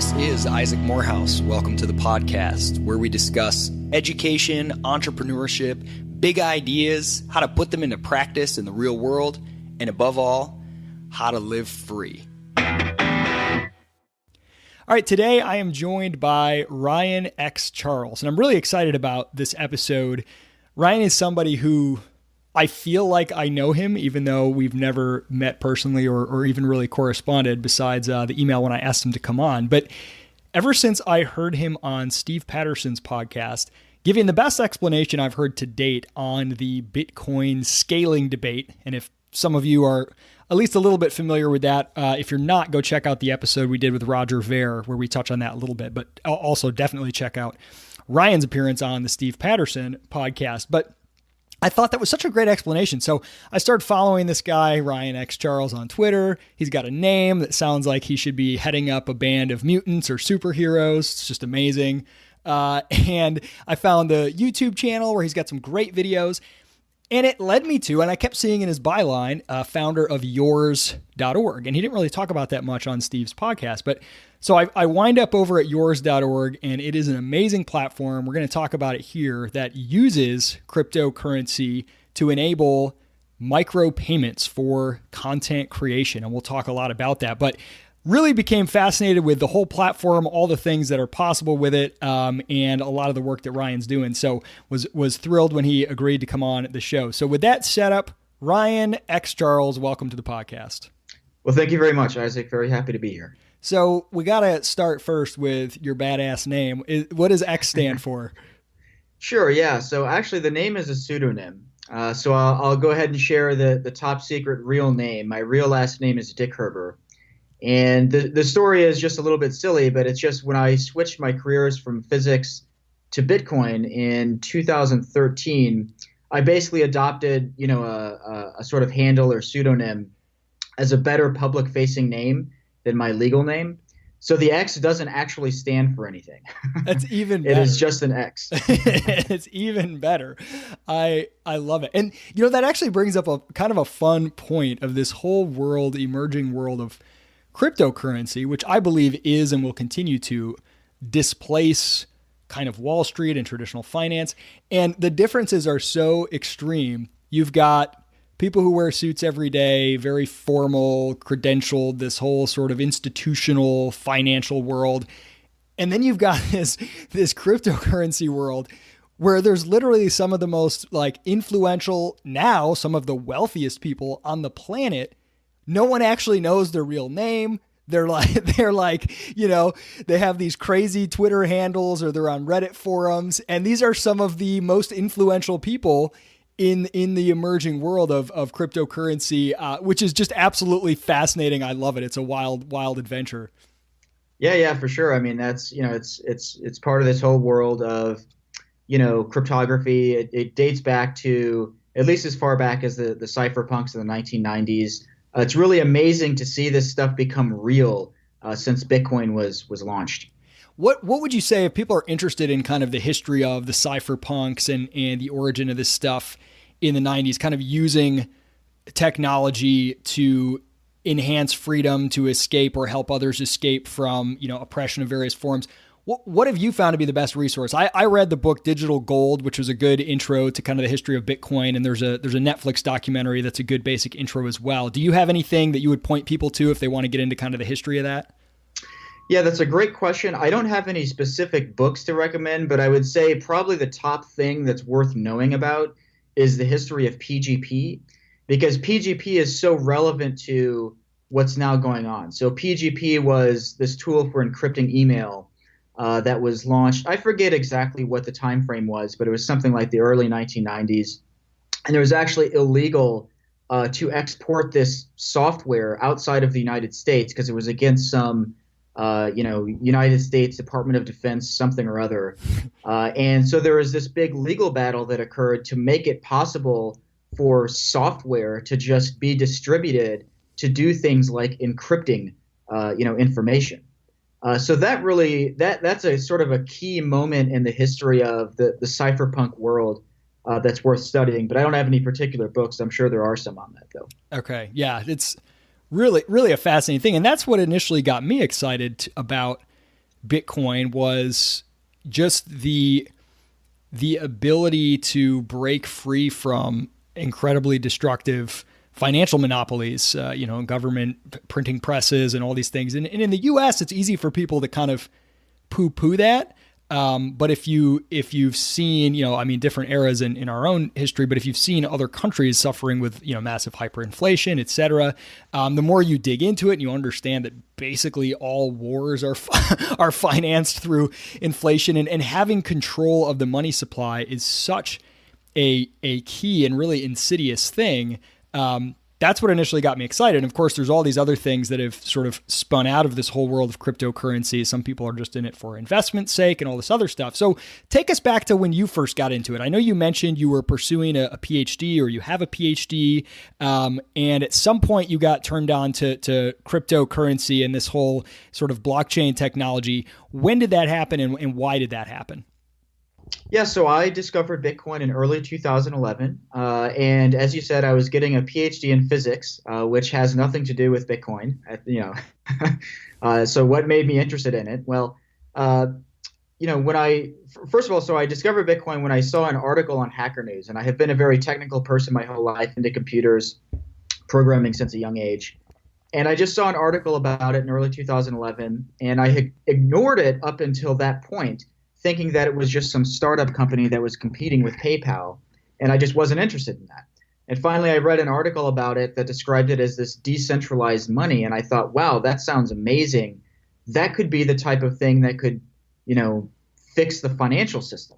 This is Isaac Morehouse. Welcome to the podcast where we discuss education, entrepreneurship, big ideas, how to put them into practice in the real world, and above all, how to live free. All right, today I am joined by Ryan X. Charles, and I'm really excited about this episode. Ryan is somebody who I feel like I know him, even though we've never met personally or even really corresponded besides the email when I asked him to come on. But ever since I heard him on Steve Patterson's podcast, giving the best explanation I've heard to date on the Bitcoin scaling debate, and if some of you are at least a little bit familiar with that, if you're not, go check out the episode we did with Roger Ver, where we touch on that a little bit, but also definitely check out Ryan's appearance on the Steve Patterson podcast. But I thought that was such a great explanation. So I started following this guy, Ryan X. Charles, on Twitter. He's got a name that sounds like he should be heading up a band of mutants or superheroes. It's just amazing. And I found the YouTube channel where he's got some great videos. And it led me to, and I kept seeing in his byline, founder of yours.org. And he didn't really talk about that much on Steve's podcast. But so I wind up over at yours.org, and it is an amazing platform. We're going to talk about it here that uses cryptocurrency to enable micropayments for content creation. And we'll talk a lot about that. But really became fascinated with the whole platform, all the things that are possible with it, and a lot of the work that Ryan's doing. So was thrilled when he agreed to come on the show. So with that setup, Ryan X. Charles, welcome to the podcast. Well, thank you very much, Isaac. Very happy to be here. So we got to start first with your badass name. What does X stand for? Sure, yeah. So actually the name is a pseudonym. So I'll go ahead and share the top secret real name. My real last name is Dick Herber. And the story is just a little bit silly, but it's just when I switched my careers from physics to Bitcoin in 2013, I basically adopted, a sort of handle or pseudonym as a better public-facing name than my legal name. So the X doesn't actually stand for anything. That's even better. It is just an X. It's even better. I love it. And, that actually brings up a kind of a fun point of this whole world, emerging world of cryptocurrency, which I believe is and will continue to displace kind of Wall Street and traditional finance. And the differences are so extreme. You've got people who wear suits every day, very formal, credentialed, this whole sort of institutional financial world. And then you've got this cryptocurrency world where there's literally some of the most influential, now some of the wealthiest people on the planet. No one actually knows their real name. They're like, they have these crazy Twitter handles or they're on Reddit forums. And these are some of the most influential people in the emerging world of cryptocurrency, which is just absolutely fascinating. I love it. It's a wild, wild adventure. Yeah, for sure. I mean, that's, it's part of this whole world of, cryptography. It dates back to at least as far back as the cypherpunks in the 1990s. It's really amazing to see this stuff become real since Bitcoin was launched. What would you say if people are interested in kind of the history of the cypherpunks and the origin of this stuff in the 90s, kind of using technology to enhance freedom, to escape or help others escape from, oppression of various forms? What have you found to be the best resource? I read the book Digital Gold, which was a good intro to kind of the history of Bitcoin. And there's a Netflix documentary that's a good basic intro as well. Do you have anything that you would point people to if they want to get into kind of the history of that? Yeah, that's a great question. I don't have any specific books to recommend, but I would say probably the top thing that's worth knowing about is the history of PGP, because PGP is so relevant to what's now going on. So PGP was this tool for encrypting email that was launched. I forget exactly what the time frame was, but it was something like the early 1990s. And it was actually illegal to export this software outside of the United States because it was against some United States Department of Defense, something or other. And so there was this big legal battle that occurred to make it possible for software to just be distributed to do things like encrypting, information. So that really, that's a sort of a key moment in the history of the cypherpunk world that's worth studying. But I don't have any particular books. I'm sure there are some on that, though. Okay. Yeah. It's really, really a fascinating thing. And that's what initially got me excited about Bitcoin was just the ability to break free from incredibly destructive financial monopolies, government printing presses and all these things. And in the U.S., it's easy for people to kind of poo-poo that. But if you've seen, different eras in our own history, but if you've seen other countries suffering with, massive hyperinflation, et cetera, the more you dig into it and you understand that basically all wars are are financed through inflation, and having control of the money supply is such a key and really insidious thing. That's what initially got me excited. And of course, there's all these other things that have sort of spun out of this whole world of cryptocurrency. Some people are just in it for investment sake and all this other stuff. So take us back to when you first got into it. I know you mentioned you were pursuing a PhD, or you have a PhD. And at some point you got turned on to cryptocurrency and this whole sort of blockchain technology. When did that happen, and why did that happen? Yeah, so I discovered Bitcoin in early 2011. And as you said, I was getting a PhD in physics, which has nothing to do with Bitcoin. So what made me interested in it? Well, first of all, so I discovered Bitcoin when I saw an article on Hacker News. And I have been a very technical person my whole life, into computers, programming since a young age. And I just saw an article about it in early 2011, and I had ignored it up until that point, thinking that it was just some startup company that was competing with PayPal, and I just wasn't interested in that. And finally, I read an article about it that described it as this decentralized money, and I thought, wow, that sounds amazing. That could be the type of thing that could, fix the financial system.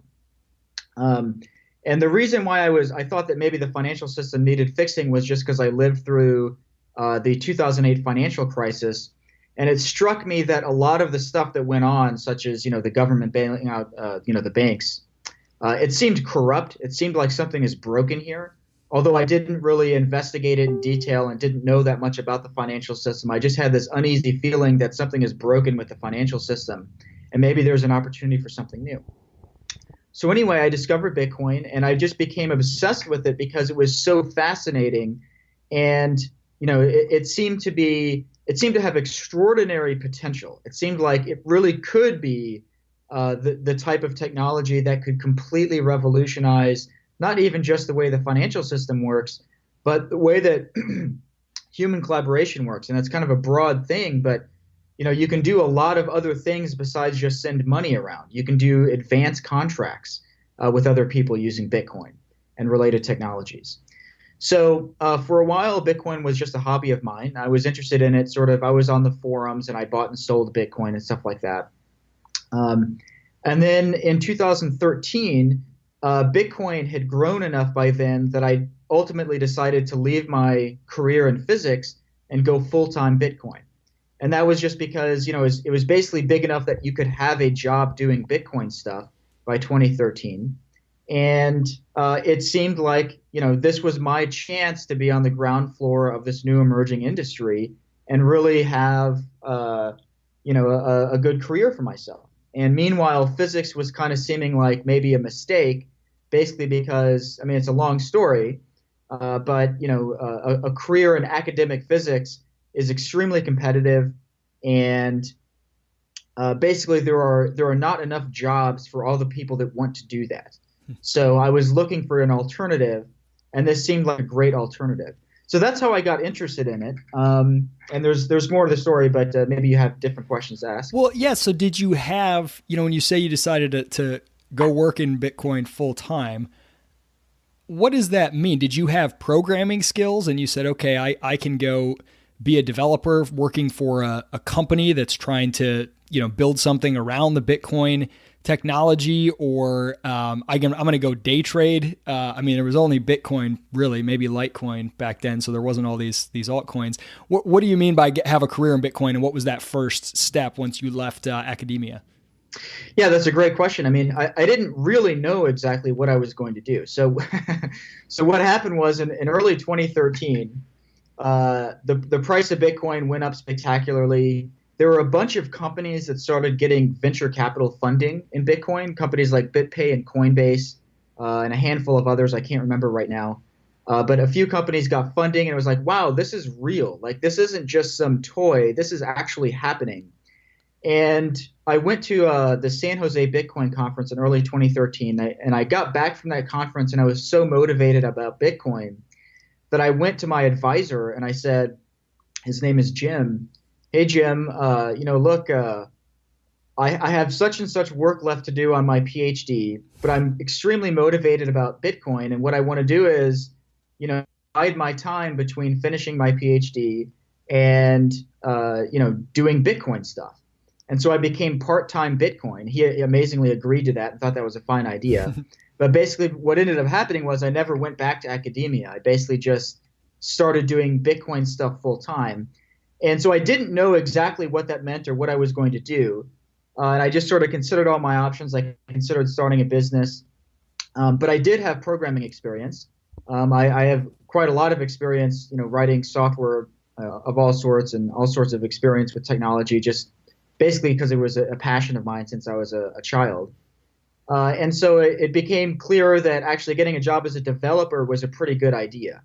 And the reason why I thought that maybe the financial system needed fixing was just because I lived through the 2008 financial crisis. And it struck me that a lot of the stuff that went on, such as, the government bailing out, the banks, it seemed corrupt. It seemed like something is broken here. Although I didn't really investigate it in detail and didn't know that much about the financial system, I just had this uneasy feeling that something is broken with the financial system, and maybe there's an opportunity for something new. So anyway, I discovered Bitcoin, and I just became obsessed with it because it was so fascinating. And, it seemed to have extraordinary potential. It seemed like it really could be the type of technology that could completely revolutionize not even just the way the financial system works, but the way that human collaboration works. And that's kind of a broad thing, but you can do a lot of other things besides just send money around. You can do advanced contracts with other people using Bitcoin and related technologies. So for a while, Bitcoin was just a hobby of mine. I was interested in it. I was on the forums and I bought and sold Bitcoin and stuff like that. And then in 2013, Bitcoin had grown enough by then that I ultimately decided to leave my career in physics and go full-time Bitcoin. And that was just because, it was basically big enough that you could have a job doing Bitcoin stuff by 2013. And it seemed like, this was my chance to be on the ground floor of this new emerging industry and really have, a good career for myself. And meanwhile, physics was kind of seeming like maybe a mistake, basically because, it's a long story, but, a career in academic physics is extremely competitive. And basically there are not enough jobs for all the people that want to do that. So I was looking for an alternative, and this seemed like a great alternative. So that's how I got interested in it. And there's more to the story, but maybe you have different questions to ask. Well, yeah. So did you have, when you say you decided to go work in Bitcoin full time, what does that mean? Did you have programming skills and you said, okay, I can go be a developer working for a company that's trying to, build something around the Bitcoin technology, or I'm going to go day trade. There was only Bitcoin, really, maybe Litecoin back then, so there wasn't all these altcoins. What do you mean by have a career in Bitcoin, and what was that first step once you left academia? Yeah, that's a great question. I didn't really know exactly what I was going to do. So, so what happened was in early 2013, the price of Bitcoin went up spectacularly. There were a bunch of companies that started getting venture capital funding in Bitcoin, companies like BitPay and Coinbase, and a handful of others I can't remember right now. But a few companies got funding, and it was like, wow, this is real. Like, this isn't just some toy. This is actually happening. And I went to the San Jose Bitcoin conference in early 2013, and I got back from that conference, and I was so motivated about Bitcoin that I went to my advisor and I said, his name is Jim. Hey, Jim, look, I have such and such work left to do on my PhD, but I'm extremely motivated about Bitcoin. And what I want to do is, divide my time between finishing my PhD and, doing Bitcoin stuff. And so I became part-time Bitcoin. He amazingly agreed to that and thought that was a fine idea. But basically what ended up happening was I never went back to academia. I basically just started doing Bitcoin stuff full time. And so I didn't know exactly what that meant or what I was going to do. And I just sort of considered all my options. I considered starting a business. But I did have programming experience. I have quite a lot of experience, writing software of all sorts and all sorts of experience with technology, just basically because it was a passion of mine since I was a child. And so it became clear that actually getting a job as a developer was a pretty good idea.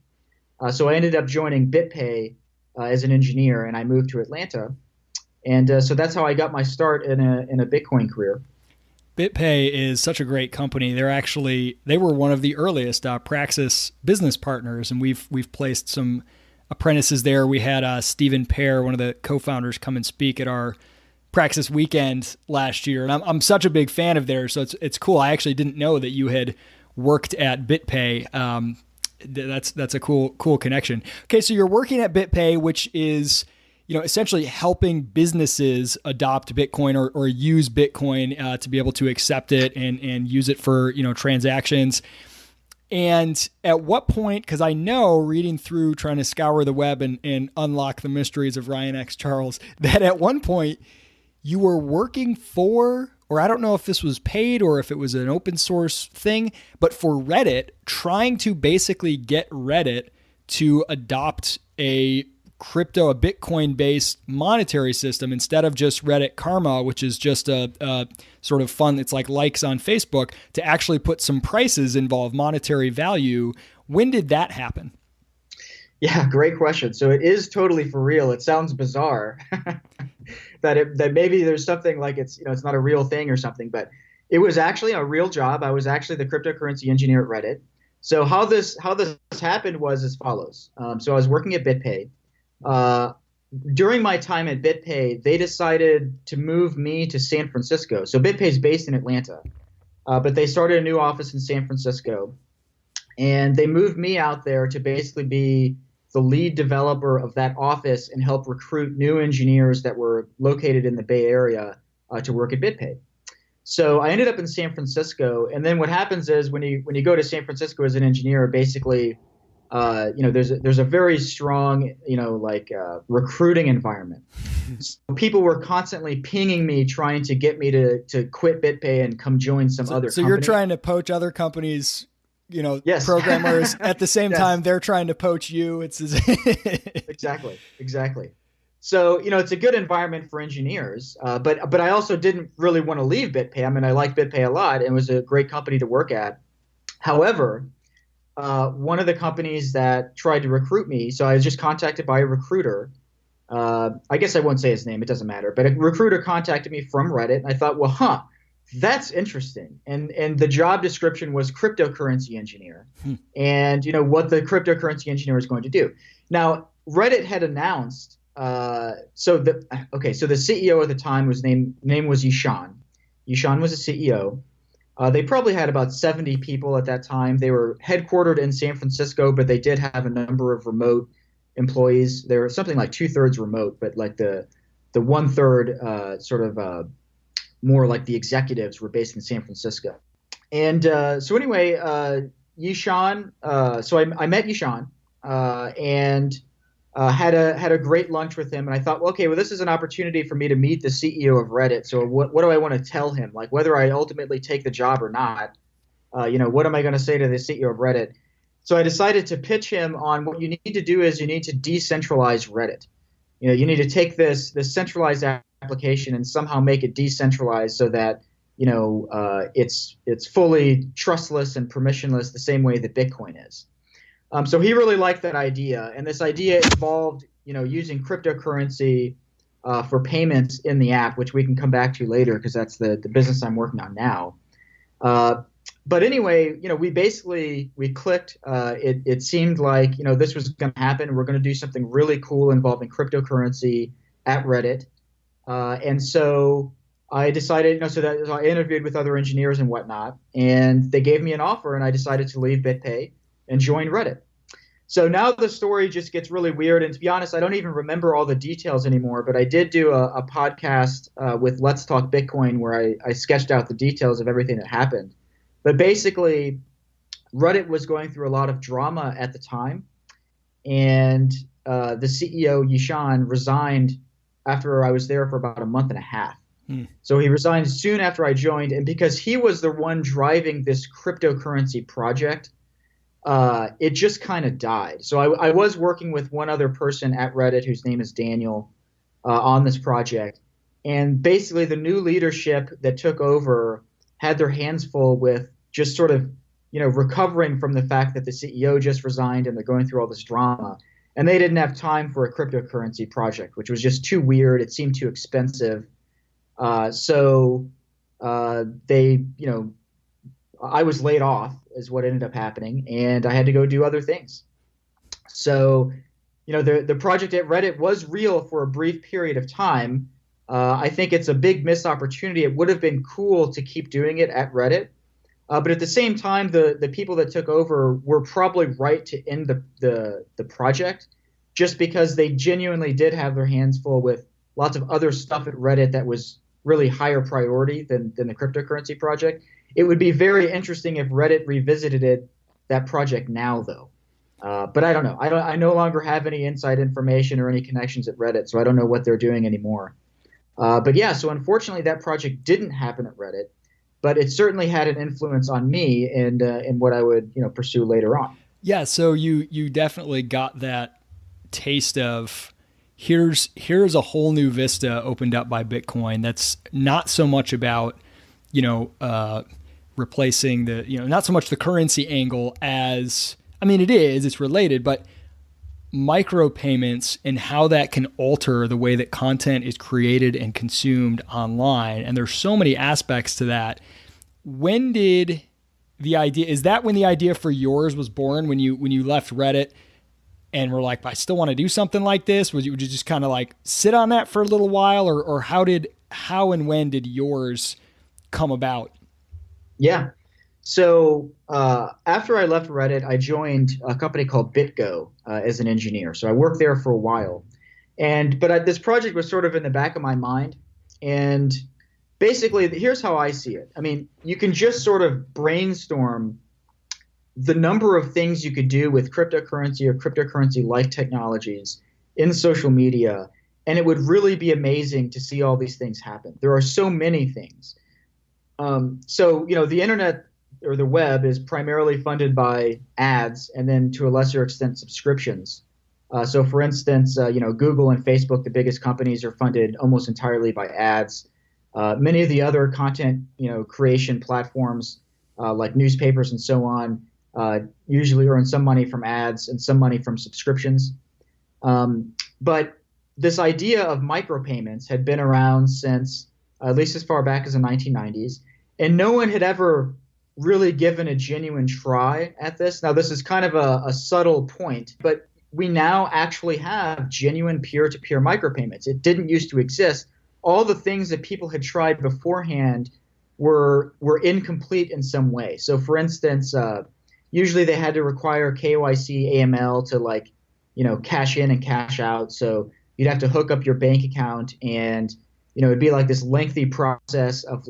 So I ended up joining BitPay as an engineer, and I moved to Atlanta. And so that's how I got my start in a Bitcoin career. BitPay is such a great company. They were one of the earliest Praxis business partners, and we've placed some apprentices there. We had Stephen Pear, one of the co-founders, come and speak at our Praxis weekend last year, and I'm such a big fan of theirs. So it's cool. I actually didn't know that you had worked at BitPay. That's a cool connection. Okay, so you're working at BitPay, which is essentially helping businesses adopt Bitcoin or use Bitcoin to be able to accept it and use it for transactions. And at what point, because I know reading through trying to scour the web and unlock the mysteries of Ryan X. Charles, that at one point you were working for, or I don't know if this was paid or if it was an open source thing, but for Reddit, trying to basically get Reddit to adopt a Bitcoin-based monetary system instead of just Reddit Karma, which is just a sort of fun, it's like likes on Facebook, to actually put some prices involved, monetary value. When did that happen? Yeah, great question. So it is totally for real. It sounds bizarre that maybe there's something like it's not a real thing or something, but it was actually a real job. I was actually the cryptocurrency engineer at Reddit. So how this happened was as follows. So I was working at BitPay. During my time at BitPay, they decided to move me to San Francisco. So BitPay is based in Atlanta, but they started a new office in San Francisco, and they moved me out there to basically be the lead developer of that office and help recruit new engineers that were located in the Bay Area to work at BitPay. So I ended up in San Francisco, and then what happens is when you go to San Francisco as an engineer, basically there's a very strong, recruiting environment. So people were constantly pinging me, trying to get me to quit BitPay and come join some other company. So you're trying to poach other companies, yes. Programmers at the same yes. time they're trying to poach you. It's Exactly. So, it's a good environment for engineers, but I also didn't really want to leave BitPay. I mean, I liked BitPay a lot. It was a great company to work at. However, one of the companies that tried to recruit me, so I was just contacted by a recruiter. I guess I won't say his name. It doesn't matter. But a recruiter contacted me from Reddit, and I thought, well, that's interesting. And the job description was cryptocurrency engineer, and what the cryptocurrency engineer is going to do. Now, Reddit had announced. So the CEO at the time name was Yishan. Yishan was the CEO. They probably had about 70 people at that time. They were headquartered in San Francisco, but they did have a number of remote employees. They were something like 2/3 remote, but like the 1/3 more like the executives were based in San Francisco. And so anyway, Yishan. So I met Yishan and had a great lunch with him, and I thought, okay, well, this is an opportunity for me to meet the CEO of Reddit. So what do I want to tell him? Like whether I ultimately take the job or not, what am I going to say to the CEO of Reddit? So I decided to pitch him on what you need to do is you need to decentralize Reddit. You need to take this centralized application and somehow make it decentralized so that it's fully trustless and permissionless the same way that Bitcoin is. So he really liked that idea, and this idea involved, using cryptocurrency for payments in the app, which we can come back to later because that's the business I'm working on now. But anyway, we clicked. It seemed like, this was going to happen. We're going to do something really cool involving cryptocurrency at Reddit. And so I decided, so I interviewed with other engineers and whatnot, and they gave me an offer, and I decided to leave BitPay and join Reddit. So now the story just gets really weird. And to be honest, I don't even remember all the details anymore, but I did do a podcast with Let's Talk Bitcoin where I sketched out the details of everything that happened. But basically, Reddit was going through a lot of drama at the time, and the CEO, Yishan, resigned after I was there for about a month and a half. So he resigned soon after I joined, and because he was the one driving this cryptocurrency project, it just kind of died. So I was working with one other person at Reddit whose name is Daniel on this project, and basically the new leadership that took over had their hands full with just sort of, recovering from the fact that the CEO just resigned and they're going through all this drama. And they didn't have time for a cryptocurrency project, which was just too weird. It seemed too expensive. So they, I was laid off is what ended up happening, and I had to go do other things. So, the project at Reddit was real for a brief period of time. I think it's a big missed opportunity. It would have been cool to keep doing it at Reddit. But at the same time, the people that took over were probably right to end the project, just because they genuinely did have their hands full with lots of other stuff at Reddit that was really higher priority than the cryptocurrency project. It would be very interesting if Reddit revisited that project now, though. But I don't know. I no longer have any inside information or any connections at Reddit, so I don't know what they're doing anymore. But yeah, so unfortunately that project didn't happen at Reddit, but it certainly had an influence on me and in what I would pursue later on. Yeah, so you definitely got that taste of here's a whole new vista opened up by Bitcoin that's not so much about replacing not so much the currency angle as, I mean, it's related, but micropayments and how that can alter the way that content is created and consumed online. And there's so many aspects to that. When did is that when the idea for yours was born, when you left Reddit and were like, I still want to do something like this? Would you just kind of like sit on that for a little while, or how and when did yours come about? Yeah. So after I left Reddit, I joined a company called BitGo as an engineer. So I worked there for a while, but this project was sort of in the back of my mind. And basically, here's how I see it. I mean, you can just sort of brainstorm the number of things you could do with cryptocurrency or cryptocurrency-like technologies in social media, and it would really be amazing to see all these things happen. There are so many things. So the internet or the web is primarily funded by ads, and then to a lesser extent subscriptions. So for instance, Google and Facebook, the biggest companies, are funded almost entirely by ads. Many of the other content creation platforms like newspapers and so on usually earn some money from ads and some money from subscriptions. But this idea of micropayments had been around since at least as far back as the 1990s, and no one had ever really given a genuine try at this. Now, this is kind of a subtle point, but we now actually have genuine peer-to-peer micropayments. It didn't used to exist. All the things that people had tried beforehand were incomplete in some way. So, for instance, usually they had to require KYC AML to cash in and cash out. So you'd have to hook up your bank account, and it'd be like this lengthy process of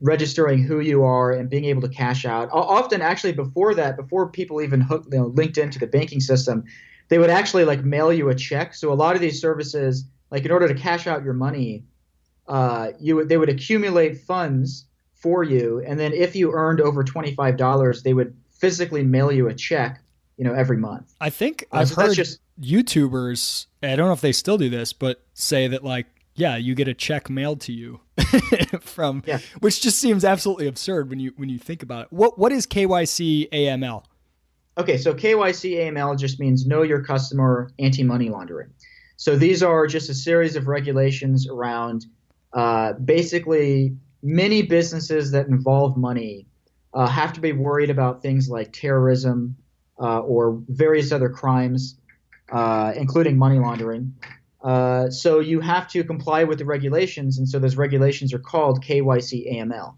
registering who you are and being able to cash out. Often, actually, before people even linked into the banking system, they would actually mail you a check. So a lot of these services, in order to cash out your money, they would accumulate funds for you, and then if you earned over $25, they would physically mail you a check, every month. I think I've heard YouTubers, I don't know if they still do this, but say that you get a check mailed to you which just seems absolutely absurd when you think about it. What is KYC AML? Okay, so KYC AML just means know your customer, anti-money laundering. So these are just a series of regulations around basically many businesses that involve money have to be worried about things like terrorism or various other crimes, including money laundering. So you have to comply with the regulations, and so those regulations are called KYC AML.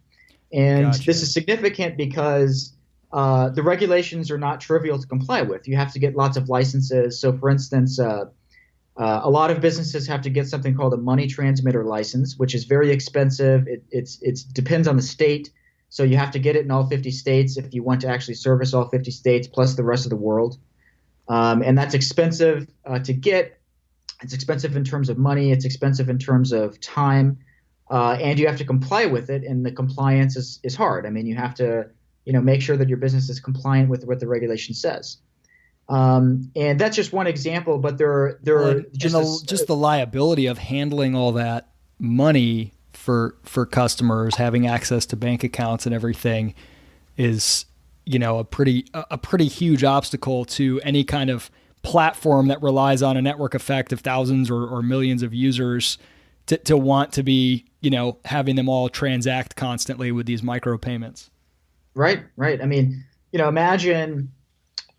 And this Gotcha. is significant because the regulations are not trivial to comply with. You have to get lots of licenses. So, for instance, a lot of businesses have to get something called a money transmitter license, which is very expensive. It depends on the state. So you have to get it in all 50 states if you want to actually service all 50 states plus the rest of the world. And that's expensive to get. It's expensive in terms of money. It's expensive in terms of time. And you have to comply with it. And the compliance is hard. I mean, you have to, make sure that your business is compliant with what the regulation says. And that's just one example, but there are just the liability of handling all that money for customers, having access to bank accounts and everything is, a pretty huge obstacle to any kind of platform that relies on a network effect of thousands or millions of users to want to be, having them all transact constantly with these micropayments. Right. I mean, imagine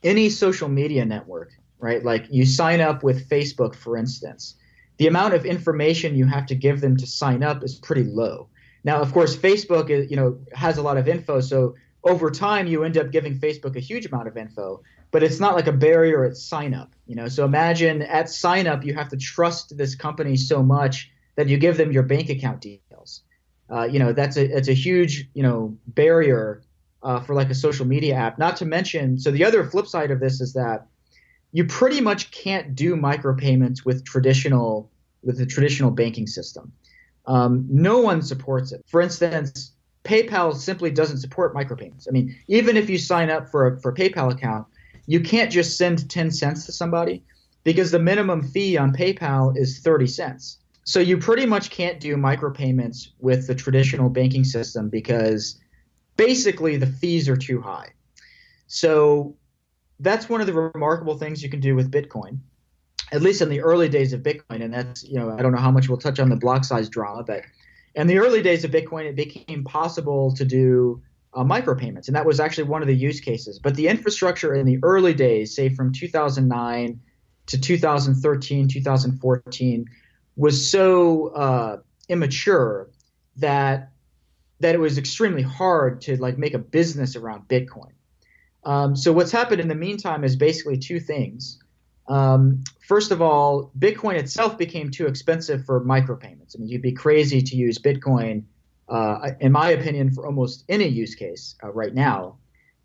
any social media network, right? Like you sign up with Facebook, for instance. The amount of information you have to give them to sign up is pretty low. Now, of course, Facebook has a lot of info, so over time you end up giving Facebook a huge amount of info, but it's not like a barrier at sign up. So imagine at sign up you have to trust this company so much that you give them your bank account details. It's a huge barrier for like a social media app. Not to mention, so the other flip side of this is that you pretty much can't do micropayments with the traditional banking system. No one supports it. For instance, PayPal simply doesn't support micropayments. I mean, even if you sign up for a PayPal account, you can't just send 10 cents to somebody because the minimum fee on PayPal is 30 cents. So you pretty much can't do micropayments with the traditional banking system because basically the fees are too high. So that's one of the remarkable things you can do with Bitcoin, at least in the early days of Bitcoin. And that's, I don't know how much we'll touch on the block size drama, but in the early days of Bitcoin, it became possible to do micropayments. And that was actually one of the use cases. But the infrastructure in the early days, say from 2009 to 2013, 2014, was so immature that it was extremely hard to like make a business around Bitcoin. So what's happened in the meantime is basically two things. First of all, Bitcoin itself became too expensive for micropayments. I mean, you'd be crazy to use Bitcoin, in my opinion, for almost any use case right now.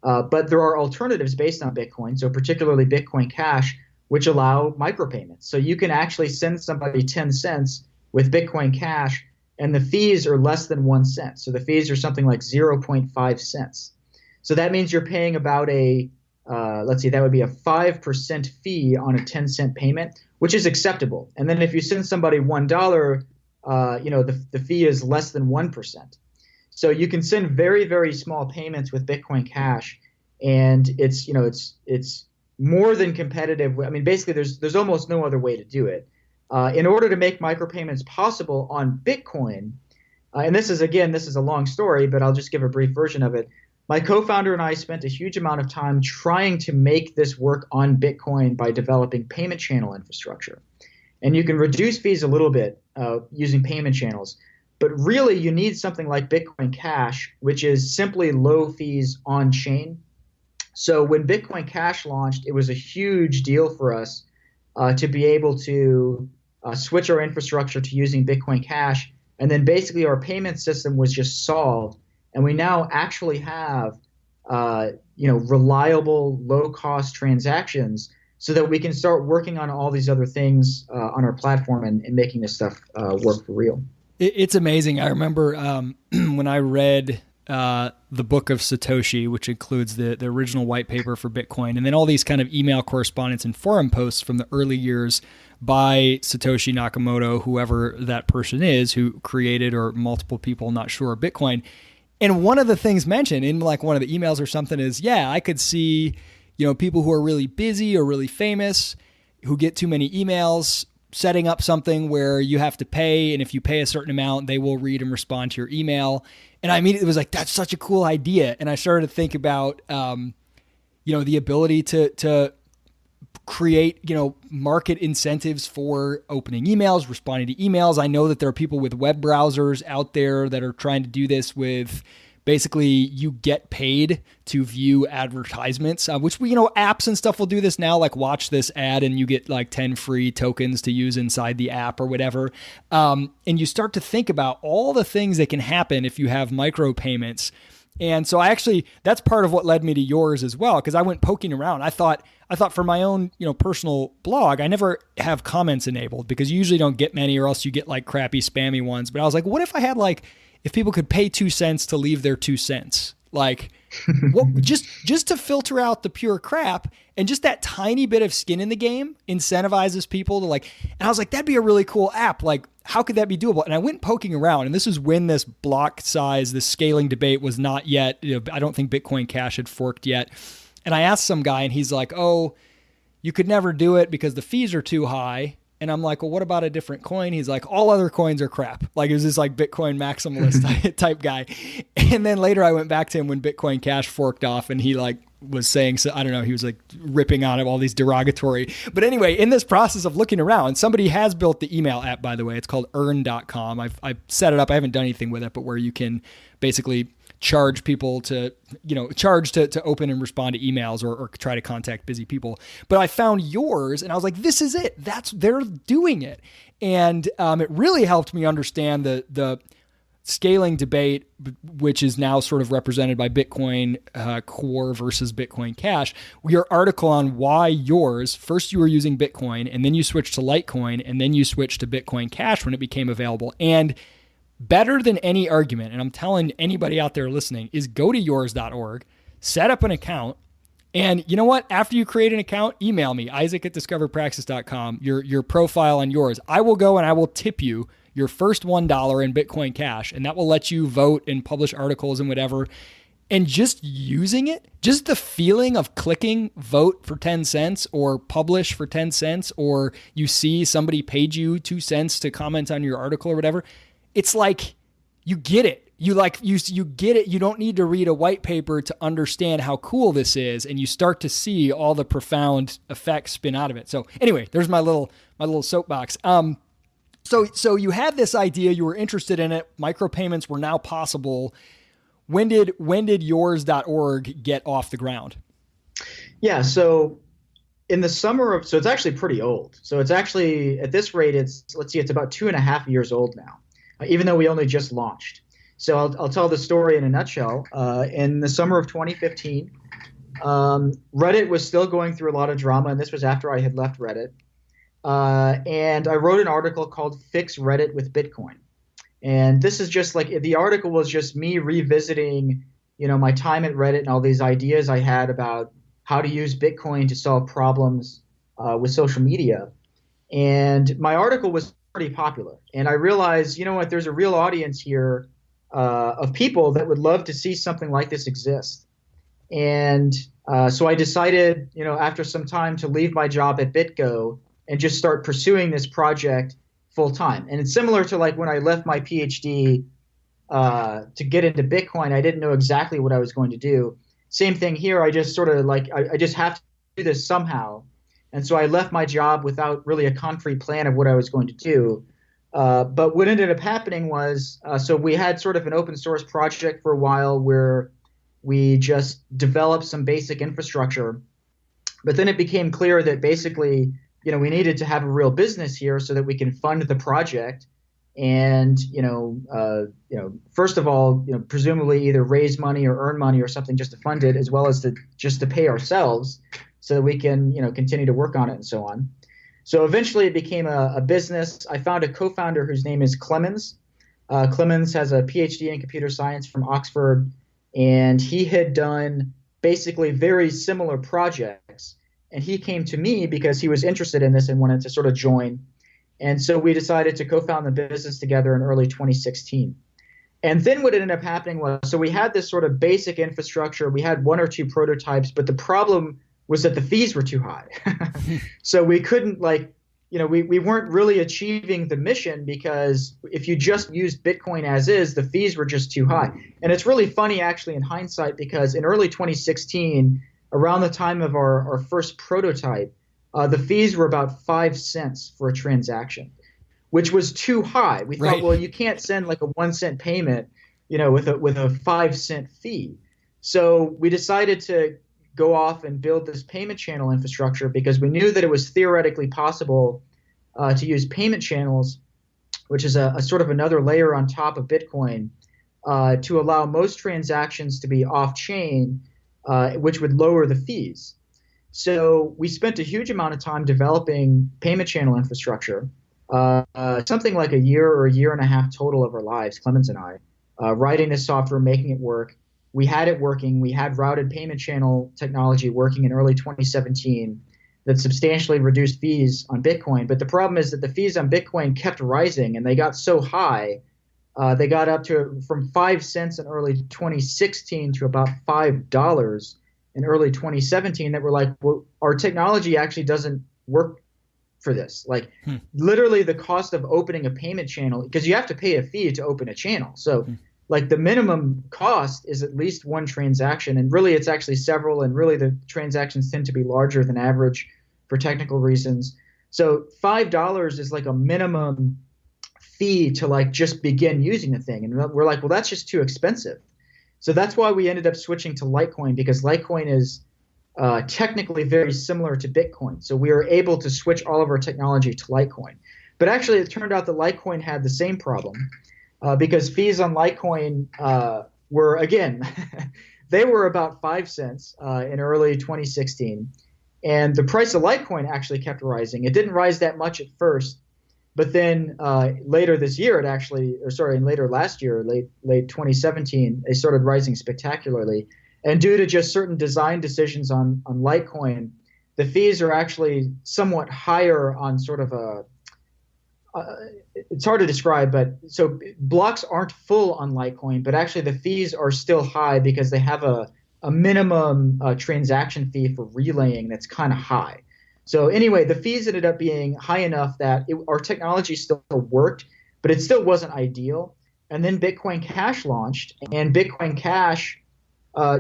But there are alternatives based on Bitcoin, so particularly Bitcoin Cash, which allow micropayments. So you can actually send somebody 10 cents with Bitcoin Cash, and the fees are less than 1 cent. So the fees are something like 0.5 cents. So that means you're paying about let's see, that would be a 5% fee on a 10-cent payment, which is acceptable. And then if you send somebody $1, the fee is less than 1%. So you can send very, very small payments with Bitcoin Cash, and it's more than competitive. I mean, basically, there's almost no other way to do it. In order to make micropayments possible on Bitcoin, and this is a long story, but I'll just give a brief version of it. My co-founder and I spent a huge amount of time trying to make this work on Bitcoin by developing payment channel infrastructure. And you can reduce fees a little bit using payment channels, but really you need something like Bitcoin Cash, which is simply low fees on chain. So when Bitcoin Cash launched, it was a huge deal for us to be able to switch our infrastructure to using Bitcoin Cash. And then basically our payment system was just solved. And we now actually have, reliable, low-cost transactions so that we can start working on all these other things on our platform and making this stuff work for real. It's amazing. I remember when I read the book of Satoshi, which includes the original white paper for Bitcoin, and then all these kind of email correspondence and forum posts from the early years by Satoshi Nakamoto, whoever that person is, who created, or multiple people, not sure, Bitcoin. And one of the things mentioned in like one of the emails or something is, I could see, people who are really busy or really famous who get too many emails setting up something where you have to pay, and if you pay a certain amount, they will read and respond to your email. And I immediately was like, that's such a cool idea. And I started to think about, the ability to create, market incentives for opening emails, responding to emails. I know that there are people with web browsers out there that are trying to do this with basically you get paid to view advertisements, which apps and stuff will do this now, like watch this ad and you get like 10 free tokens to use inside the app or whatever. And you start to think about all the things that can happen if you have micropayments. And so that's part of what led me to yours as well, because I went poking around. I thought for my own, personal blog, I never have comments enabled because you usually don't get many, or else you get like crappy spammy ones. But I was like, what if I had if people could pay 2 cents to leave their 2 cents, just to filter out the pure crap, and just that tiny bit of skin in the game incentivizes people to and I was like, that'd be a really cool app. How could that be doable? And I went poking around, and this is when this block size, this scaling debate was not yet, I don't think Bitcoin Cash had forked yet. And I asked some guy, and he's like, oh, you could never do it because the fees are too high. And I'm like, well, what about a different coin? He's like, all other coins are crap. It was this Bitcoin maximalist type guy. And then later I went back to him when Bitcoin Cash forked off, and he was saying, so I don't know, he was ripping on him all these derogatory. But anyway, in this process of looking around, somebody has built the email app, by the way. It's called earn.com. I've set it up. I haven't done anything with it, but where you can basically charge people to open and respond to emails or try to contact busy people. But I found yours, and I was like, this is it. They're doing it. And it really helped me understand the scaling debate, which is now sort of represented by Bitcoin Core versus Bitcoin Cash. Your article on why yours, first you were using Bitcoin, and then you switched to Litecoin, and then you switched to Bitcoin Cash when it became available. And better than any argument, and I'm telling anybody out there listening, is go to yours.org, set up an account, and you know what? After you create an account, email me, isaac@discoverpraxis.com, your profile on yours. I will go and I will tip you your first $1 in Bitcoin Cash, and that will let you vote and publish articles and whatever. And just using it, just the feeling of clicking vote for 10 cents or publish for 10 cents, or you see somebody paid you 2 cents to comment on your article or whatever, it's like you get it. You get it. You don't need to read a white paper to understand how cool this is, and you start to see all the profound effects spin out of it. So anyway, there's my little soapbox. So you had this idea, you were interested in it, micropayments were now possible. When did yours.org get off the ground? Yeah, so in the summer so it's actually pretty old. So it's actually, at this rate, it's about 2.5 years old now, even though we only just launched. So I'll tell the story in a nutshell. In the summer of 2015, Reddit was still going through a lot of drama, and this was after I had left Reddit. And I wrote an article called Fix Reddit with Bitcoin. And this is just the article was just me revisiting, my time at Reddit and all these ideas I had about how to use Bitcoin to solve problems with social media. And my article was pretty popular. And I realized, there's a real audience here of people that would love to see something like this exist. And so I decided, after some time to leave my job at BitGo and just start pursuing this project full time. And it's similar to when I left my PhD to get into Bitcoin, I didn't know exactly what I was going to do. Same thing here. I just sort of I just have to do this somehow. And so I left my job without really a concrete plan of what I was going to do. But what ended up happening was, so we had sort of an open source project for a while where we just developed some basic infrastructure. But then it became clear that basically, we needed to have a real business here so that we can fund the project and, first of all, presumably either raise money or earn money or something just to fund it, as well as to pay ourselves so that we can, continue to work on it and so on. So eventually it became a business. I found a co-founder whose name is Clemens. Clemens has a PhD in computer science from Oxford, and he had done basically very similar projects. And he came to me because he was interested in this and wanted to sort of join. And so we decided to co-found the business together in early 2016. And then what ended up happening was, so we had this sort of basic infrastructure. We had 1 or 2 prototypes, but the problem was that the fees were too high. So we couldn't we weren't really achieving the mission because if you just used Bitcoin as is, the fees were just too high. And it's really funny, actually, in hindsight, because in early 2016, around the time of our first prototype, the fees were about 5 cents for a transaction, which was too high. We thought, Right. well, you can't send like a 1 cent payment, with a 5 cent fee. So we decided to go off and build this payment channel infrastructure because we knew that it was theoretically possible to use payment channels, which is a sort of another layer on top of Bitcoin, to allow most transactions to be off chain, which would lower the fees. So we spent a huge amount of time developing payment channel infrastructure, something like a year or a year and a half total of our lives, Clemens and I, writing this software, making it work. We had it working. We had routed payment channel technology working in early 2017 that substantially reduced fees on Bitcoin. But the problem is that the fees on Bitcoin kept rising, and they got so high. They got up to from 5 cents in early 2016 to about $5 in early 2017 that were like, well, our technology actually doesn't work for this. Like literally the cost of opening a payment channel, because you have to pay a fee to open a channel. So like the minimum cost is at least one transaction, and really it's actually several, and really the transactions tend to be larger than average for technical reasons. So $5 is like a minimum fee to like just begin using the thing. And we're like, well, that's just too expensive. So that's why we ended up switching to Litecoin, because Litecoin is technically very similar to Bitcoin. So we were able to switch all of our technology to Litecoin. But actually, it turned out that Litecoin had the same problem because fees on Litecoin were, again, they were about 5 cents in early 2016. And the price of Litecoin actually kept rising. It didn't rise that much at first, but then later this year, later last year, late 2017, they started rising spectacularly. And due to just certain design decisions on Litecoin, the fees are actually somewhat higher on sort of it's hard to describe, but so blocks aren't full on Litecoin, but actually the fees are still high because they have a minimum transaction fee for relaying that's kind of high. So anyway, the fees ended up being high enough that our technology still worked, but it still wasn't ideal. And then Bitcoin Cash launched, and Bitcoin Cash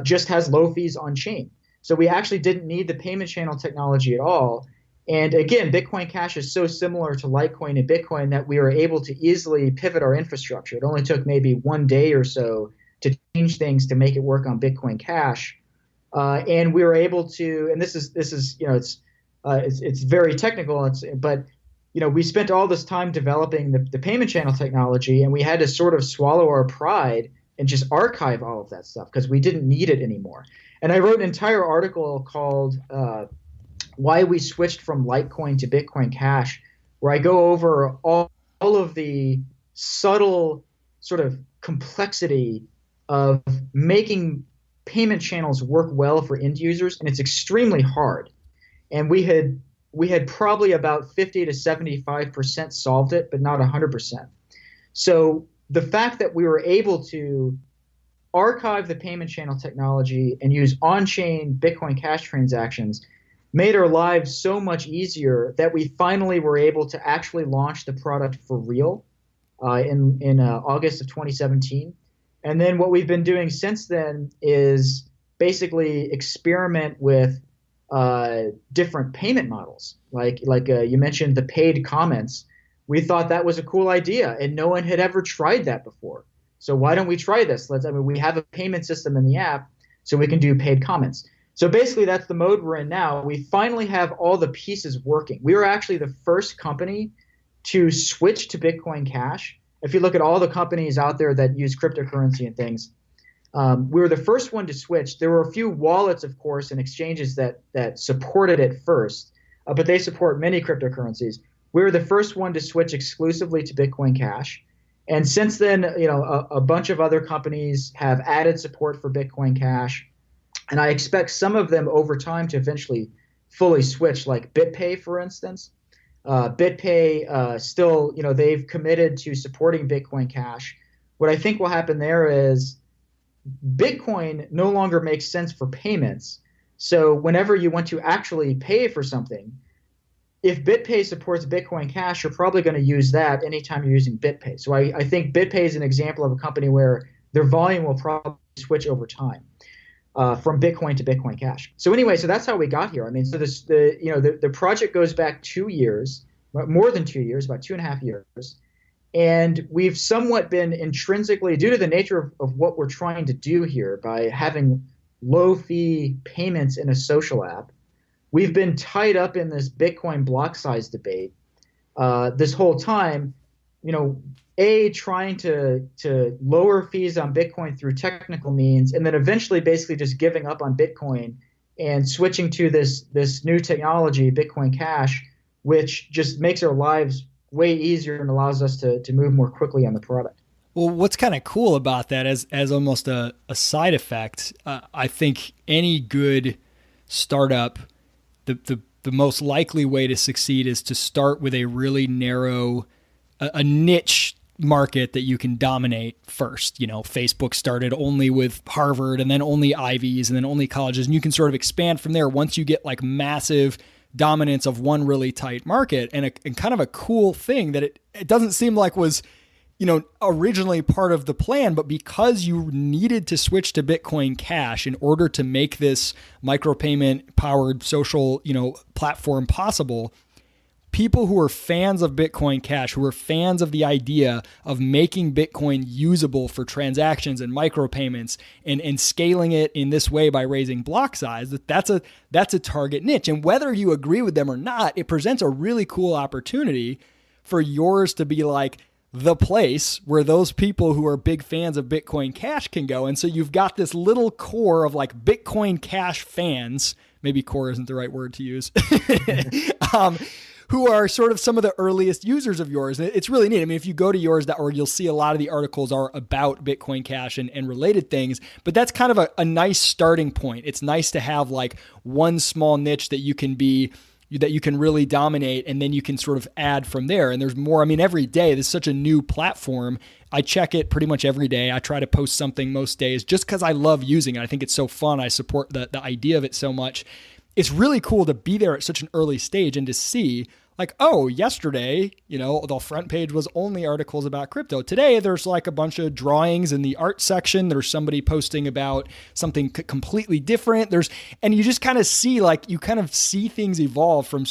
just has low fees on chain. So we actually didn't need the payment channel technology at all. And again, Bitcoin Cash is so similar to Litecoin and Bitcoin that we were able to easily pivot our infrastructure. It only took maybe 1 day or so to change things to make it work on Bitcoin Cash. And we were able to, and this is it's very technical, but we spent all this time developing the payment channel technology, and we had to sort of swallow our pride and just archive all of that stuff because we didn't need it anymore. And I wrote an entire article called Why We Switched from Litecoin to Bitcoin Cash, where I go over all of the subtle sort of complexity of making payment channels work well for end users, and it's extremely hard. And we had probably about 50 to 75% solved it, but not 100%. So the fact that we were able to archive the payment channel technology and use on-chain Bitcoin Cash transactions made our lives so much easier that we finally were able to actually launch the product for real in August of 2017. And then what we've been doing since then is basically experiment with different payment models. Like you mentioned the paid comments. We thought that was a cool idea, and no one had ever tried that before. So why don't we try this? We have a payment system in the app, so we can do paid comments. So basically, that's the mode we're in now. We finally have all the pieces working. We were actually the first company to switch to Bitcoin Cash. If you look at all the companies out there that use cryptocurrency and things, we were the first one to switch. There were a few wallets, of course, and exchanges that supported it first, but they support many cryptocurrencies. We were the first one to switch exclusively to Bitcoin Cash. And since then, a bunch of other companies have added support for Bitcoin Cash. And I expect some of them over time to eventually fully switch, like BitPay, for instance. BitPay still, they've committed to supporting Bitcoin Cash. What I think will happen there is Bitcoin no longer makes sense for payments. So whenever you want to actually pay for something, if BitPay supports Bitcoin Cash, you're probably going to use that anytime you're using BitPay. So I think BitPay is an example of a company where their volume will probably switch over time from Bitcoin to Bitcoin Cash. So anyway, so that's how we got here. I mean, so the project goes back 2 years, more than 2 years, about 2.5 years. And we've somewhat been intrinsically, due to the nature of what we're trying to do here by having low fee payments in a social app, we've been tied up in this Bitcoin block size debate this whole time, trying to lower fees on Bitcoin through technical means, and then eventually basically just giving up on Bitcoin and switching to this new technology, Bitcoin Cash, which just makes our lives way easier and allows us to move more quickly on the product. Well, what's kind of cool about that as almost a side effect, I think any good startup, the most likely way to succeed is to start with a really narrow, a niche market that you can dominate first. Facebook started only with Harvard and then only Ivies and then only colleges, and you can sort of expand from there once you get like massive dominance of one really tight market. And kind of a cool thing that it doesn't seem like was originally part of the plan, but because you needed to switch to Bitcoin Cash in order to make this micropayment powered social, platform possible, people who are fans of Bitcoin Cash, who are fans of the idea of making Bitcoin usable for transactions and micropayments and scaling it in this way by raising block size, that's a target niche. And whether you agree with them or not, it presents a really cool opportunity for yours to be like the place where those people who are big fans of Bitcoin Cash can go. And so you've got this little core of like Bitcoin Cash fans, maybe core isn't the right word to use, who are sort of some of the earliest users of yours. And it's really neat. I mean, if you go to yours.org, you'll see a lot of the articles are about Bitcoin Cash and related things, but that's kind of a nice starting point. It's nice to have like one small niche that you can really dominate, and then you can sort of add from there. And there's more. I mean, every day, this is such a new platform. I check it pretty much every day. I try to post something most days just because I love using it. I think it's so fun. I support the idea of it so much. It's really cool to be there at such an early stage and to see like, oh, yesterday, the front page was only articles about crypto. Today, there's like a bunch of drawings in the art section. There's somebody posting about something completely different. And you just kind of see, you kind of see things evolve from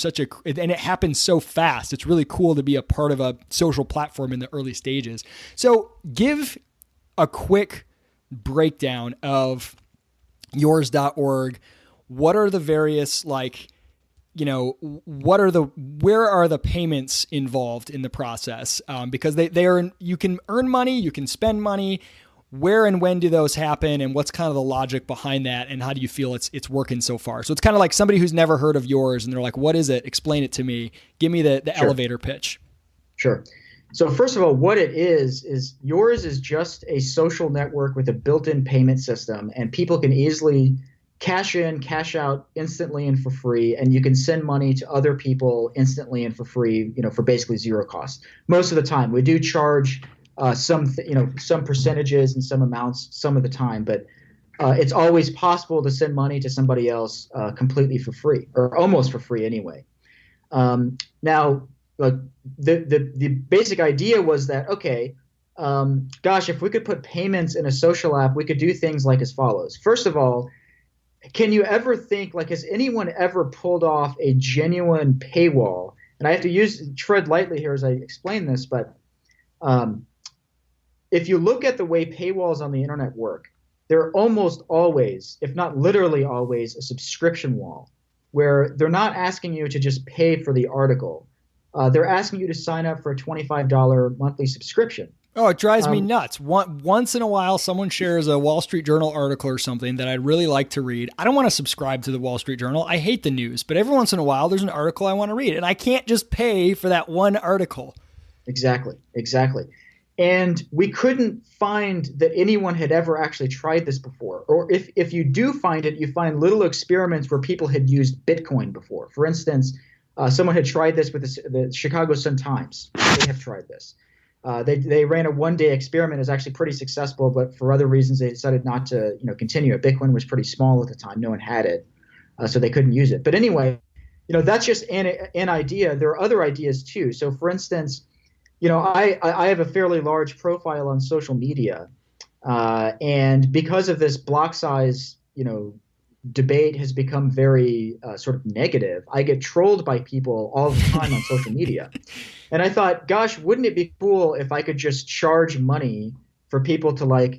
and it happens so fast. It's really cool to be a part of a social platform in the early stages. So give a quick breakdown of yours.org. What are the various, where are the payments involved in the process? Because you can earn money, you can spend money. Where and when do those happen? And what's kind of the logic behind that? And how do you feel it's working so far? So it's kind of like somebody who's never heard of yours and they're like, what is it? Explain it to me. Give me the Sure. elevator pitch. Sure. So first of all, what it is yours is just a social network with a built-in payment system, and people can easily cash in, cash out instantly and for free, and you can send money to other people instantly and for free, for basically zero cost. Most of the time, we do charge some percentages and some amounts some of the time, but it's always possible to send money to somebody else completely for free, or almost for free anyway. Now, the basic idea was that, okay, if we could put payments in a social app, we could do things like as follows. First of all, can you ever think, has anyone ever pulled off a genuine paywall? And I have to tread lightly here as I explain this, but if you look at the way paywalls on the internet work, they're almost always, if not literally always, a subscription wall, where they're not asking you to just pay for the article. They're asking you to sign up for a $25 monthly subscription. Oh, it drives me nuts. Once in a while, someone shares a Wall Street Journal article or something that I'd really like to read. I don't want to subscribe to the Wall Street Journal. I hate the news, but every once in a while, there's an article I want to read, and I can't just pay for that one article. Exactly. And we couldn't find that anyone had ever actually tried this before. Or if you do find it, you find little experiments where people had used Bitcoin before. For instance, someone had tried this with the Chicago Sun-Times. They have tried this. They ran a one-day experiment. It was actually pretty successful, but for other reasons, they decided not to continue it. Bitcoin was pretty small at the time. No one had it, so they couldn't use it. But anyway, that's just an idea. There are other ideas too. So for instance, I have a fairly large profile on social media, and because of this block size, debate has become very sort of negative. I get trolled by people all the time on social media. And I thought, gosh, wouldn't it be cool if I could just charge money for people to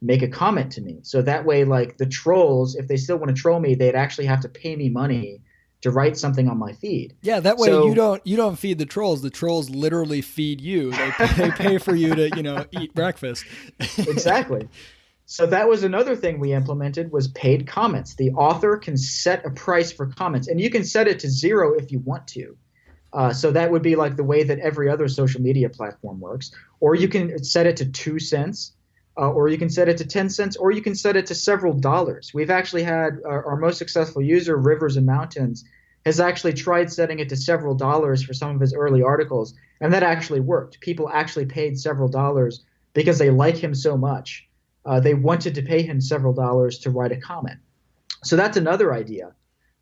make a comment to me? So that way, like the trolls, if they still want to troll me, they'd actually have to pay me money to write something on my feed. Yeah, that way you don't feed the trolls. The trolls literally feed you. They pay for you to, eat breakfast. Exactly. So that was another thing we implemented was paid comments. The author can set a price for comments, and you can set it to 0 if you want to. So that would be like the way that every other social media platform works. Or you can set it to 2 cents, or you can set it to 10 cents, or you can set it to several dollars. We've actually had our most successful user, Rivers and Mountains, has actually tried setting it to several dollars for some of his early articles, and that actually worked. People actually paid several dollars because they like him so much. They wanted to pay him several dollars to write a comment. So that's another idea.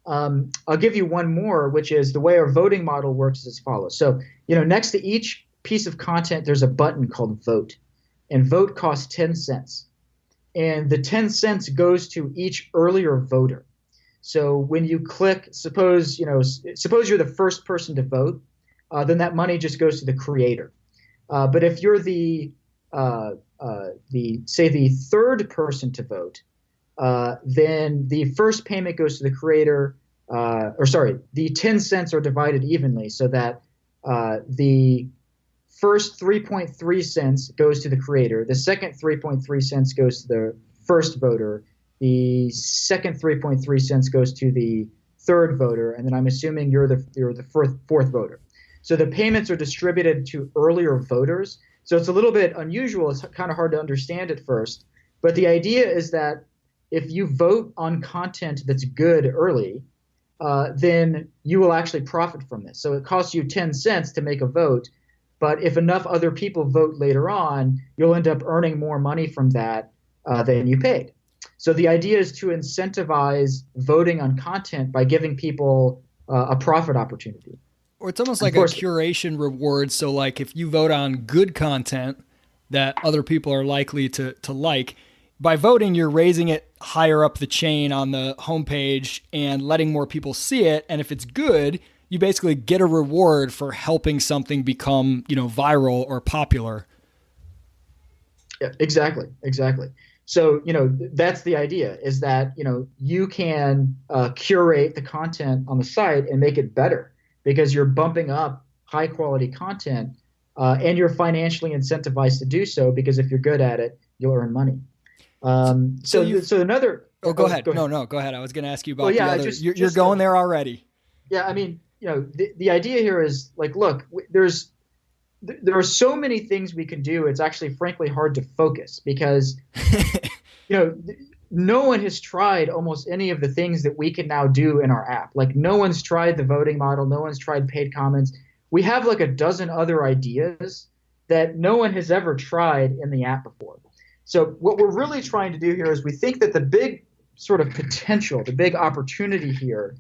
I'll give you one more, which is the way our voting model works is as follows. So, next to each piece of content, there's a button called vote, and vote costs 10 cents. And the 10 cents goes to each earlier voter. So when you click, suppose you're the first person to vote, then that money just goes to the creator. But if you're the third person to vote, then the first payment goes to the creator, the 10 cents are divided evenly so that the first 3.3 cents goes to the creator, the second 3.3 cents goes to the first voter, the second 3.3 cents goes to the third voter, and then I'm assuming you're the fourth voter. So the payments are distributed to earlier voters. So it's a little bit unusual. It's kind of hard to understand at first. But the idea is that if you vote on content that's good early, then you will actually profit from this. So it costs you 10 cents to make a vote. But if enough other people vote later on, you'll end up earning more money from that than you paid. So the idea is to incentivize voting on content by giving people a profit opportunity. Or it's almost like a curation reward. So like if you vote on good content that other people are likely to like, by voting, you're raising it higher up the chain on the homepage and letting more people see it. And if it's good, you basically get a reward for helping something become, viral or popular. Yeah, exactly. So, that's the idea is that, you can curate the content on the site and make it better because you're bumping up high quality content and you're financially incentivized to do so because if you're good at it, you'll earn money. So another. Oh, go ahead. No, go ahead. I was going to ask you about the other. You're going there already. Yeah, I mean, the idea here is like, look, there are so many things we can do. It's actually, frankly, hard to focus because, no one has tried almost any of the things that we can now do in our app. Like no one's tried the voting model. No one's tried paid comments. We have like a dozen other ideas that no one has ever tried in the app before. So what we're really trying to do here is we think that the big sort of potential, the big opportunity here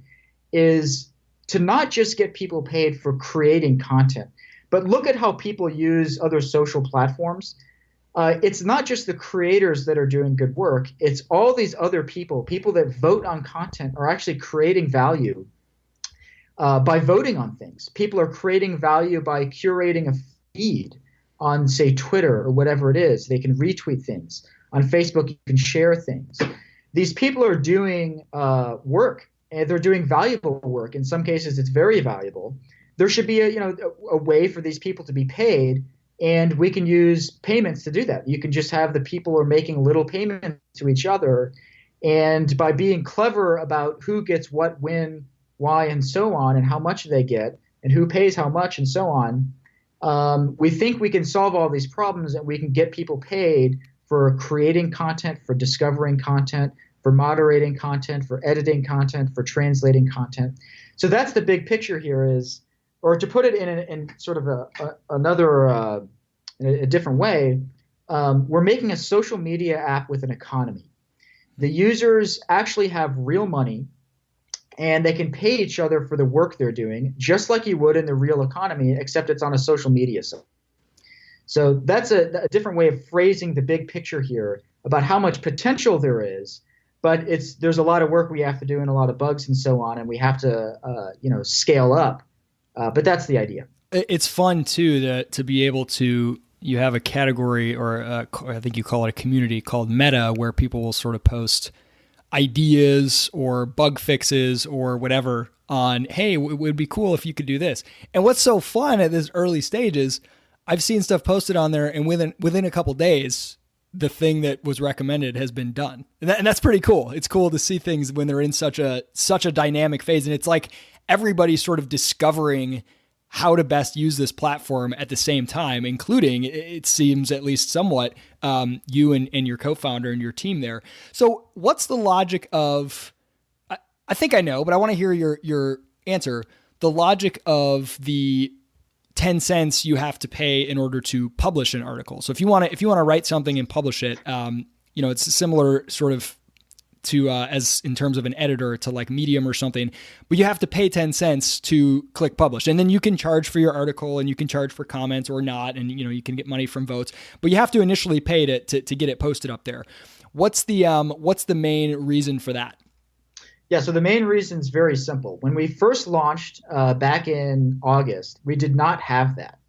is to not just get people paid for creating content, but look at how people use other social platforms. It's not just the creators that are doing good work. It's all these other people that vote on content are actually creating value by voting on things. People are creating value by curating a feed on, say, Twitter or whatever it is. They can retweet things. On Facebook, you can share things. These people are doing work, and they're doing valuable work. In some cases, it's very valuable. There should be a way for these people to be paid, and we can use payments to do that. You can just have the people who are making little payments to each other, and by being clever about who gets what, when, why, and so on, and how much they get, and who pays how much, and so on, we think we can solve all these problems, and we can get people paid for creating content, for discovering content, for moderating content, for editing content, for translating content. So that's the big picture here is, or to put it in sort of a different way, we're making a social media app with an economy. The users actually have real money, and they can pay each other for the work they're doing, just like you would in the real economy, except it's on a social media site. So that's a different way of phrasing the big picture here about how much potential there is. But there's a lot of work we have to do and a lot of bugs and so on, and we have to scale up. But that's the idea. It's fun too to be able to. You have a category, or I think you call it a community called Meta, where people will sort of post ideas or bug fixes or whatever on, hey, it would be cool if you could do this. And what's so fun at this early stage is I've seen stuff posted on there, and within a couple days, the thing that was recommended has been done. And that's pretty cool. It's cool to see things when they're in such a dynamic phase. And it's like everybody's sort of discovering how to best use this platform at the same time, including, it seems at least somewhat, you and your co-founder and your team there. So what's the logic of, I think I know, but I want to hear your answer, the logic of the 10 cents you have to pay in order to publish an article. So if you want to write something and publish it, it's similar sort of to as in terms of an editor to like Medium or something, but you have to pay 10 cents to click publish. And then you can charge for your article and you can charge for comments or not. And, you can get money from votes, but you have to initially pay to get it posted up there. What's the main reason for that? Yeah, so the main reason is very simple. When we first launched back in August, we did not have that.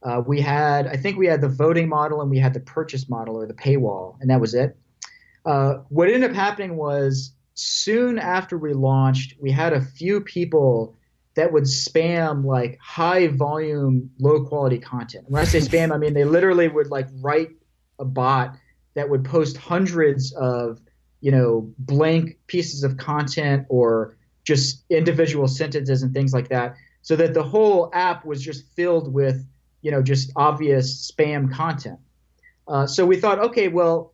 I think we had the voting model and we had the purchase model or the paywall, and that was it. What ended up happening was soon after we launched, we had a few people that would spam like high volume, low quality content. When I say spam, I mean they literally would like write a bot that would post hundreds of, blank pieces of content or just individual sentences and things like that, so that the whole app was just filled with, just obvious spam content. So we thought, okay, well,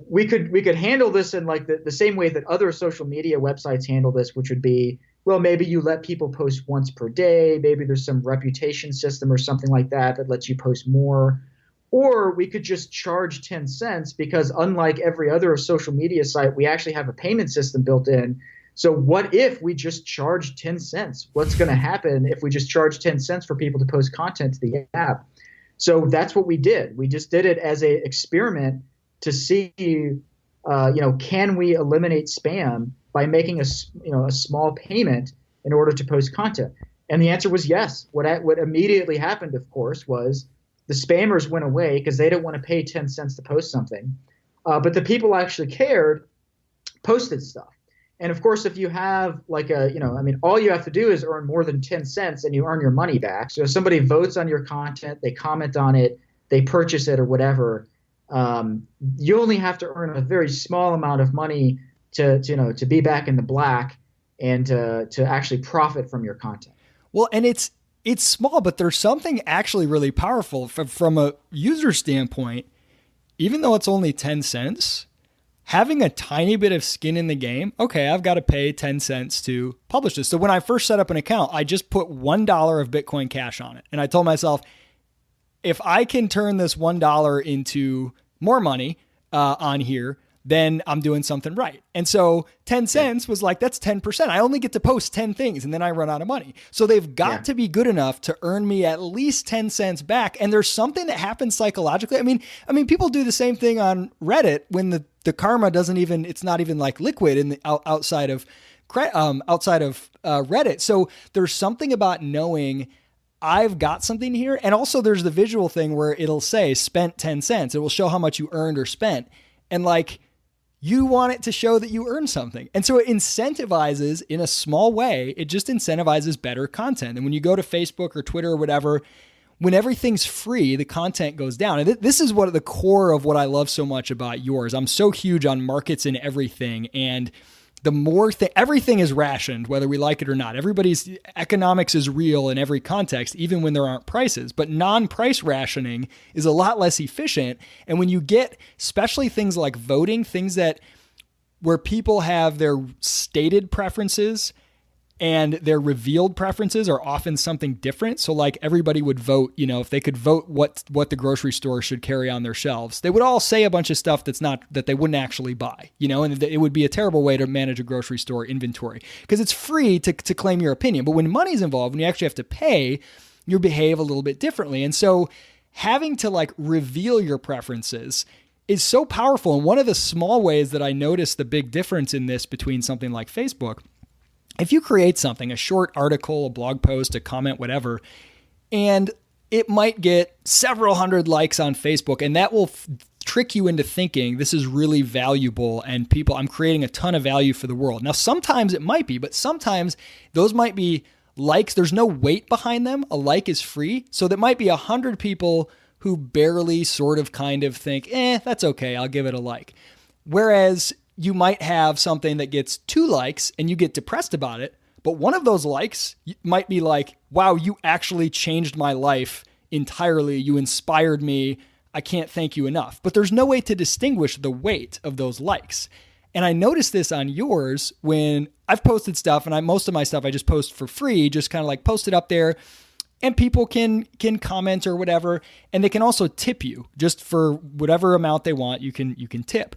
we could handle this in like the same way that other social media websites handle this, which would be, well, maybe you let people post once per day. Maybe there's some reputation system or something like that lets you post more. Or we could just charge 10 cents because unlike every other social media site, we actually have a payment system built in. So what if we just charge 10 cents? What's going to happen if we just charge 10 cents for people to post content to the app? So that's what we did. We just did it as an experiment to see, can we eliminate spam by making a small payment in order to post content? And the answer was yes. What immediately happened, of course, was the spammers went away because they didn't want to pay 10 cents to post something. But the people actually cared, posted stuff. And of course, if you have like all you have to do is earn more than 10 cents and you earn your money back. So if somebody votes on your content, they comment on it, they purchase it or whatever, you only have to earn a very small amount of money to be back in the black and to actually profit from your content. Well, and it's small, but there's something actually really powerful from a user standpoint. Even though it's only 10 cents, having a tiny bit of skin in the game. Okay, I've got to pay 10 cents to publish this. So when I first set up an account, I just put $1 of Bitcoin Cash on it. And I told myself, if I can turn this $1 into more money on here, then I'm doing something right. And so 10 cents was like, that's 10%. I only get to post 10 things and then I run out of money. So they've got to be good enough to earn me at least 10 cents back. And there's something that happens psychologically. I mean, people do the same thing on Reddit when the karma it's not even like liquid in the outside of Reddit. So there's something about knowing I've got something here. And also there's the visual thing where it'll say spent 10 cents. It will show how much you earned or spent. And like, you want it to show that you earned something. And so it incentivizes in a small way, it just incentivizes better content. And when you go to Facebook or Twitter or whatever, when everything's free, the content goes down. And this is what the core of what I love so much about yours. I'm so huge on markets and everything. And the more everything is rationed, whether we like it or not. Everybody's economics is real in every context, even when there aren't prices. But non-price rationing is a lot less efficient. And when you get, especially things like voting, things where people have their stated preferences, and their revealed preferences are often something different. So like everybody would vote, if they could vote what the grocery store should carry on their shelves, they would all say a bunch of stuff that they wouldn't actually buy, and it would be a terrible way to manage a grocery store inventory because it's free to claim your opinion. But when money's involved, when you actually have to pay, you behave a little bit differently. And so having to like reveal your preferences is so powerful. And one of the small ways that I noticed the big difference in this between something like Facebook, if you create something, a short article, a blog post, a comment, whatever, and it might get several hundred likes on Facebook, and that will trick you into thinking this is really valuable and I'm creating a ton of value for the world. Now, sometimes it might be, but sometimes those might be likes. There's no weight behind them. A like is free. So that might be 100 people who barely sort of kind of think, that's okay, I'll give it a like. Whereas you might have something that gets 2 likes and you get depressed about it, but one of those likes might be like, wow, you actually changed my life entirely. You inspired me. I can't thank you enough. But there's no way to distinguish the weight of those likes. And I noticed this on yours when I've posted stuff, and most of my stuff I just post for free, just kind of like post it up there, and people can comment or whatever, and they can also tip you just for whatever amount they want. You can tip.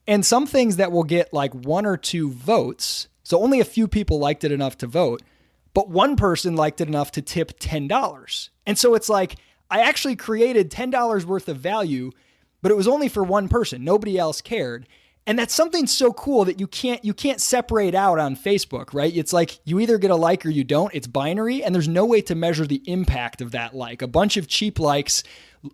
And some things that will get like 1 or 2 votes, so only a few people liked it enough to vote, but one person liked it enough to tip $10. And so it's like, I actually created $10 worth of value, but it was only for one person. Nobody else cared. And that's something so cool that you can't separate out on Facebook, right? It's like you either get a like or you don't. It's binary, and there's no way to measure the impact of that like. A bunch of cheap likes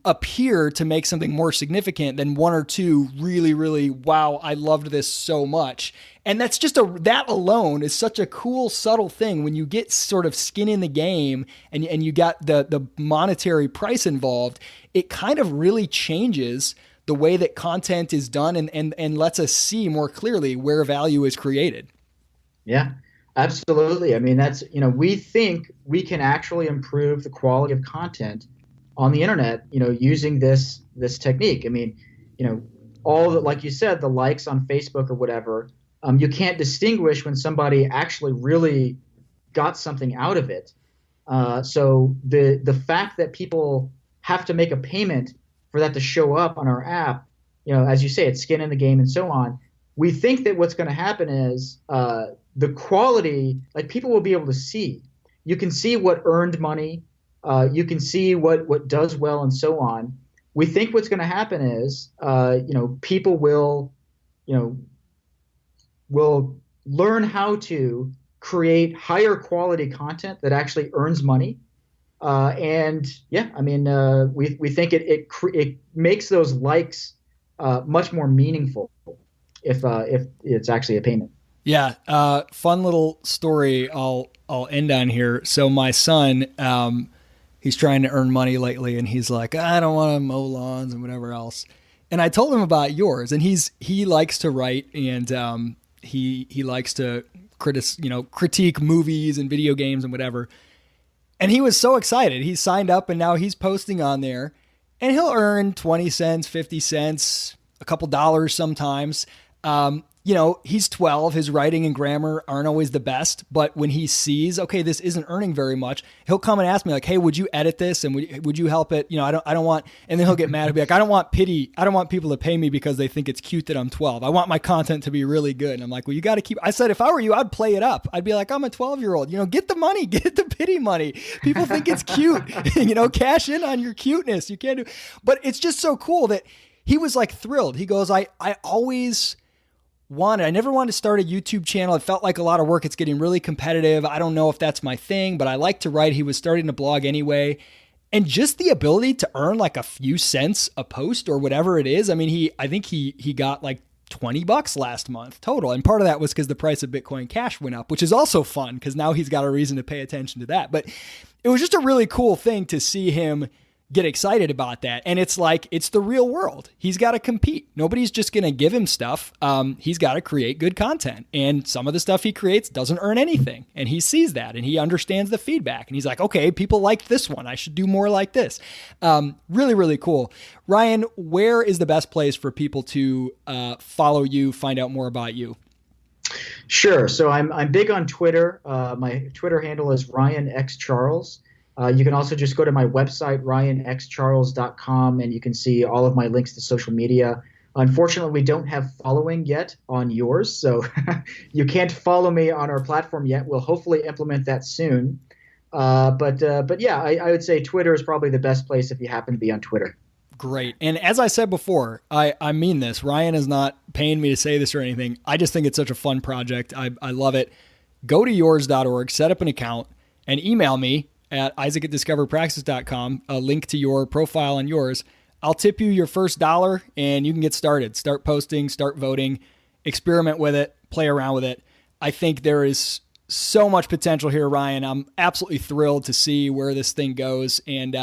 appear to make something more significant than 1 or 2 really, really, wow, I loved this so much. And that's that alone is such a cool, subtle thing when you get sort of skin in the game and you got the monetary price involved. It kind of really changes the way that content is done and lets us see more clearly where value is created. Yeah, absolutely. I mean, we think we can actually improve the quality of content on the internet, using this technique. I mean, all the, like you said, the likes on Facebook or whatever, you can't distinguish when somebody actually really got something out of it. So the fact that people have to make a payment for that to show up on our app, as you say, it's skin in the game and so on. We think that what's going to happen is the quality, like people will be able to see. You can see what earned money. You can see what does well and so on. We think what's going to happen is, people will learn how to create higher quality content that actually earns money. We think it makes those likes much more meaningful if it's actually a payment. Yeah. Fun little story I'll end on here. So my son, he's trying to earn money lately, and he's like, I don't want to mow lawns and whatever else. And I told him about yours, and he likes to write, and he likes to critique movies and video games and whatever. And he was so excited. He signed up, and now he's posting on there, and he'll earn 20 cents, 50 cents, a couple dollars sometimes. He's 12. His writing and grammar aren't always the best, but when he sees, okay, this isn't earning very much, he'll come and ask me like, hey, would you edit this? And would you help it? I don't want, and then he'll get mad. He'll be like, I don't want pity. I don't want people to pay me because they think it's cute that I'm 12. I want my content to be really good. And I'm like, well, you got to I said, if I were you, I'd play it up. I'd be like, I'm a 12-year-old, get the money, get the pity money. People think it's cute, cash in on your cuteness. You can't do, but it's just so cool that he was like thrilled. He goes, I never wanted to start a YouTube channel. It felt like a lot of work. It's getting really competitive. I don't know if that's my thing, but I like to write. He was starting to blog anyway. And just the ability to earn like a few cents a post or whatever it is. I mean, I think he got like $20 last month total. And part of that was because the price of Bitcoin Cash went up, which is also fun because now he's got a reason to pay attention to that. But it was just a really cool thing to see him get excited about that. And it's like, it's the real world. He's got to compete. Nobody's just going to give him stuff. He's got to create good content. And some of the stuff he creates doesn't earn anything. And he sees that and he understands the feedback. And he's like, okay, people like this one. I should do more like this. Really, really cool. Ryan, where is the best place for people to follow you, find out more about you? Sure. So I'm big on Twitter. My Twitter handle is Ryan X Charles. You can also just go to my website, ryanxcharles.com, and you can see all of my links to social media. Unfortunately, we don't have following yet on yours, so you can't follow me on our platform yet. We'll hopefully implement that soon. But yeah, I would say Twitter is probably the best place if you happen to be on Twitter. Great. And as I said before, I mean this. Ryan is not paying me to say this or anything. I just think it's such a fun project. I love it. Go to yours.org, set up an account, and email me at isaac@discoverpraxis.com, a link to your profile on yours. I'll tip you your first $1 and you can get started. Start posting, start voting, experiment with it, play around with it. I think there is so much potential here, Ryan. I'm absolutely thrilled to see where this thing goes. And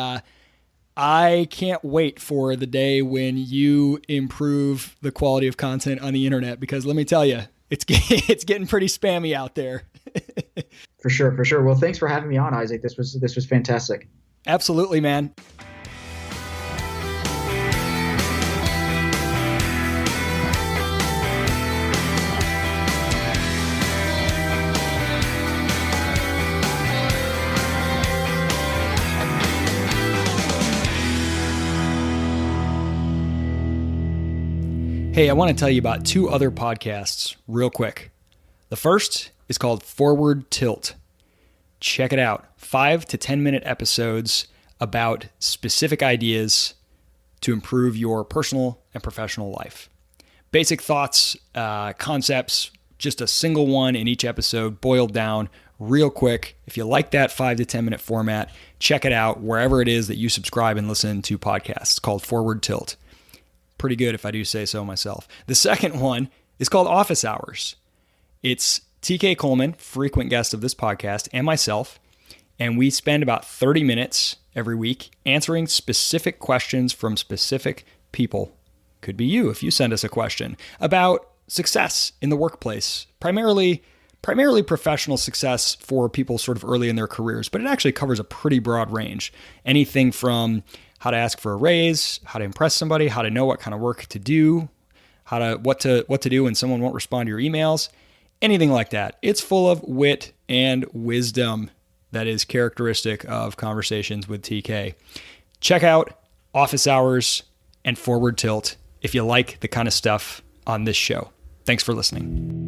I can't wait for the day when you improve the quality of content on the internet, because let me tell you, it's getting pretty spammy out there. For sure, for sure. Well, thanks for having me on, Isaac. This was fantastic. Absolutely, man. Hey, I want to tell you about 2 other podcasts real quick. The first is called Forward Tilt. Check it out. 5 to 10 minute episodes about specific ideas to improve your personal and professional life. Basic thoughts, concepts, just a single one in each episode, boiled down real quick. If you like that 5 to 10 minute format, check it out wherever it is that you subscribe and listen to podcasts. It's called Forward Tilt. Pretty good if I do say so myself. The second one is called Office Hours. It's TK Coleman, frequent guest of this podcast, and myself, and we spend about 30 minutes every week answering specific questions from specific people. Could be you if you send us a question about success in the workplace, primarily professional success for people sort of early in their careers, but it actually covers a pretty broad range. Anything from how to ask for a raise, how to impress somebody, how to know what kind of work to do, what to do when someone won't respond to your emails, anything like that. It's full of wit and wisdom that is characteristic of conversations with TK. Check out Office Hours and Forward Tilt if you like the kind of stuff on this show. Thanks for listening.